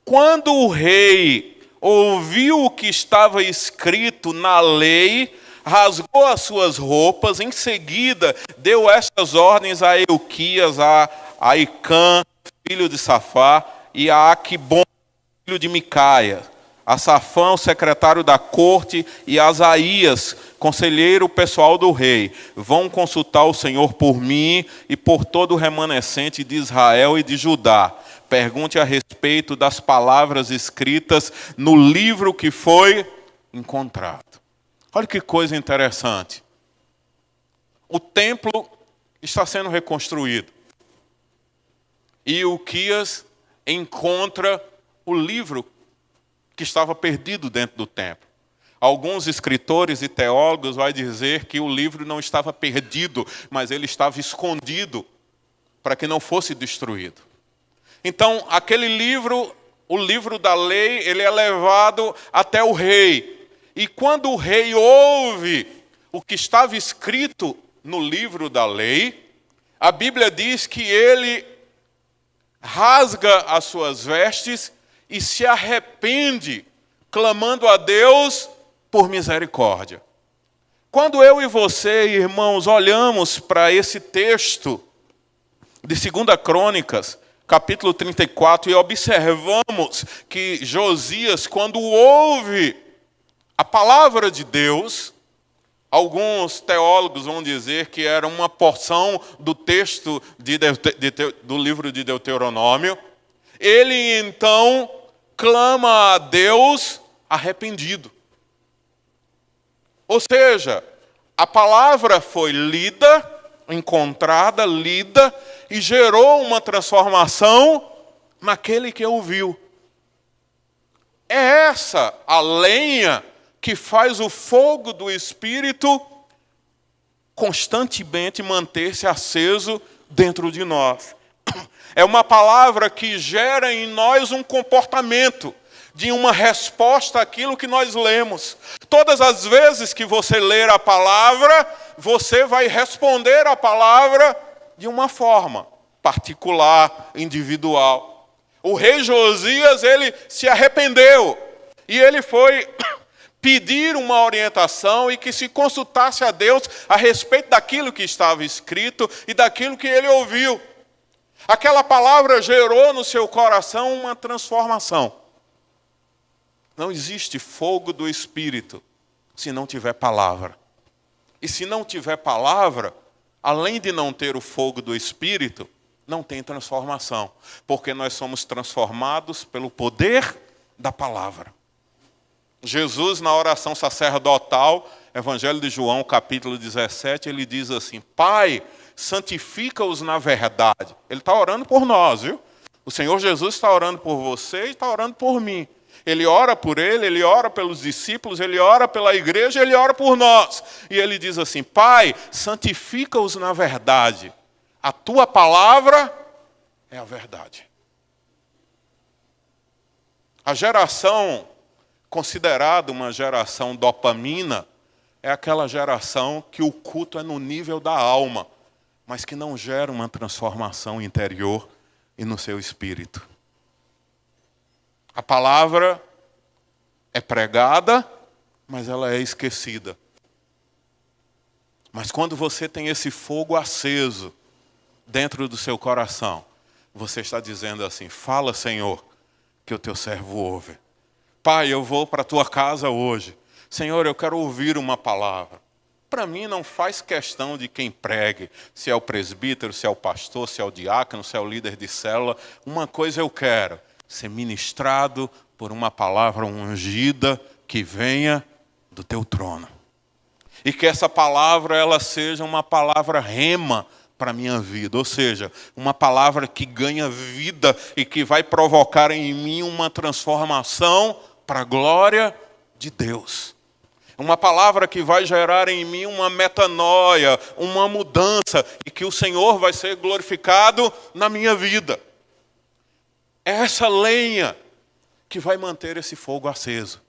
A: Quando o rei ouviu o que estava escrito na lei, rasgou as suas roupas, em seguida deu estas ordens a Ilquias, a Icã, filho de Safá, e a Aquibom, filho de Micaia, a Safã, o secretário da corte, e a Asaías, conselheiro pessoal do rei: vão consultar o Senhor por mim e por todo o remanescente de Israel e de Judá. Pergunte a respeito das palavras escritas no livro que foi encontrado. Olha que coisa interessante. O templo está sendo reconstruído. E Ilquias encontra o livro que estava perdido dentro do templo. Alguns escritores e teólogos vão dizer que o livro não estava perdido, mas ele estava escondido para que não fosse destruído. Então, aquele livro, o livro da lei, ele é levado até o rei. E quando o rei ouve o que estava escrito no livro da lei, a Bíblia diz que ele rasga as suas vestes e se arrepende, clamando a Deus por misericórdia. Quando eu e você, irmãos, olhamos para esse texto de 2 Crônicas, capítulo 34, e observamos que Josias, quando ouve a palavra de Deus, alguns teólogos vão dizer que era uma porção do texto do livro de Deuteronômio, ele então clama a Deus arrependido. Ou seja, a palavra foi lida, encontrada, lida, e gerou uma transformação naquele que ouviu. É essa a lenha que faz o fogo do Espírito constantemente manter-se aceso dentro de nós. É uma palavra que gera em nós um comportamento de uma resposta àquilo que nós lemos. Todas as vezes que você ler a palavra, você vai responder a palavra de uma forma particular, individual. O rei Josias, ele se arrependeu e ele foi pedir uma orientação e que se consultasse a Deus a respeito daquilo que estava escrito e daquilo que ele ouviu. Aquela palavra gerou no seu coração uma transformação. Não existe fogo do Espírito se não tiver palavra. E se não tiver palavra, além de não ter o fogo do Espírito, não tem transformação. Porque nós somos transformados pelo poder da palavra. Jesus, na oração sacerdotal, Evangelho de João, capítulo 17, ele diz assim: Pai, santifica-os na verdade. Ele está orando por nós, viu? O Senhor Jesus está orando por você e está orando por mim. Ele ora por ele ora pelos discípulos, ele ora pela igreja, ele ora por nós. E ele diz assim: Pai, santifica-os na verdade. A tua palavra é a verdade. A geração considerada uma geração dopamina é aquela geração que o culto é no nível da alma, mas que não gera uma transformação interior e no seu espírito. A palavra é pregada, mas ela é esquecida. Mas quando você tem esse fogo aceso dentro do seu coração, você está dizendo assim: fala, Senhor, que o teu servo ouve. Pai, eu vou para a tua casa hoje. Senhor, eu quero ouvir uma palavra. Para mim não faz questão de quem pregue, se é o presbítero, se é o pastor, se é o diácono, se é o líder de célula. Uma coisa eu quero: ser ministrado por uma palavra ungida que venha do teu trono. E que essa palavra ela seja uma palavra rema para a minha vida. Ou seja, uma palavra que ganha vida e que vai provocar em mim uma transformação para a glória de Deus. Uma palavra que vai gerar em mim uma metanoia, uma mudança, e que o Senhor vai ser glorificado na minha vida. É essa lenha que vai manter esse fogo aceso.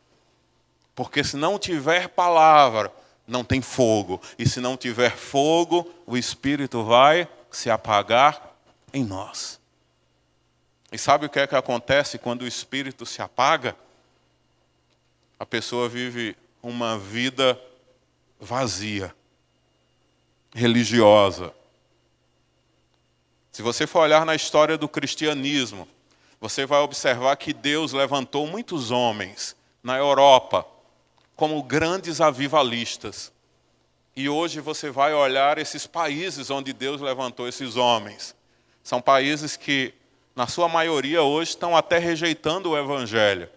A: Porque se não tiver palavra, não tem fogo. E se não tiver fogo, o Espírito vai se apagar em nós. E sabe o que é que acontece quando o Espírito se apaga? A pessoa vive uma vida vazia, religiosa. Se você for olhar na história do cristianismo, você vai observar que Deus levantou muitos homens na Europa como grandes avivalistas. E hoje você vai olhar esses países onde Deus levantou esses homens. São países que, na sua maioria hoje, estão até rejeitando o Evangelho.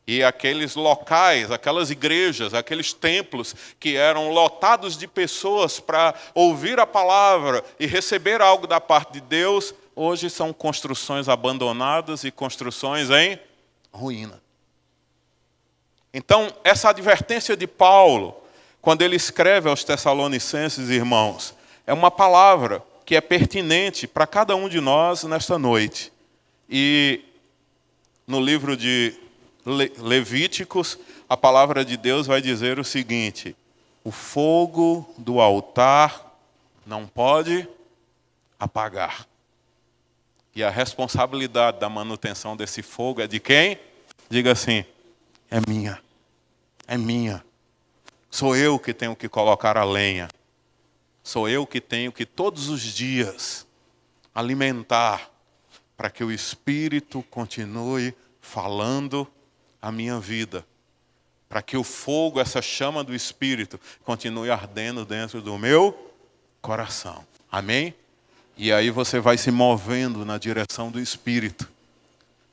A: E aqueles locais, aquelas igrejas, aqueles templos que eram lotados de pessoas para ouvir a palavra e receber algo da parte de Deus, hoje são construções abandonadas e construções em ruína. Então, essa advertência de Paulo, quando ele escreve aos Tessalonicenses, irmãos, é uma palavra que é pertinente para cada um de nós nesta noite. E no livro de Levíticos, a palavra de Deus vai dizer o seguinte: o fogo do altar não pode apagar. E a responsabilidade da manutenção desse fogo é de quem? Diga assim: é minha. É minha. Sou eu que tenho que colocar a lenha. Sou eu que tenho que todos os dias alimentar para que o Espírito continue falando a minha vida. Para que o fogo, essa chama do Espírito, continue ardendo dentro do meu coração. Amém? E aí você vai se movendo na direção do Espírito.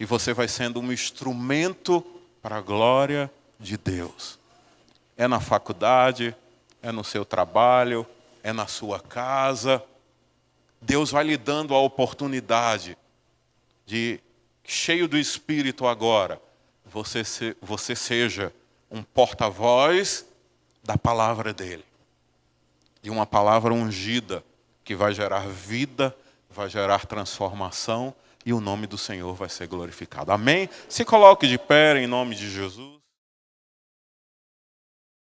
A: E você vai sendo um instrumento para a glória de Deus. É na faculdade, é no seu trabalho, é na sua casa. Deus vai lhe dando a oportunidade de, cheio do Espírito agora, você seja um porta-voz da palavra dele. De uma palavra ungida que vai gerar vida, vai gerar transformação e o nome do Senhor vai ser glorificado. Amém? Se coloque de pé em nome de Jesus.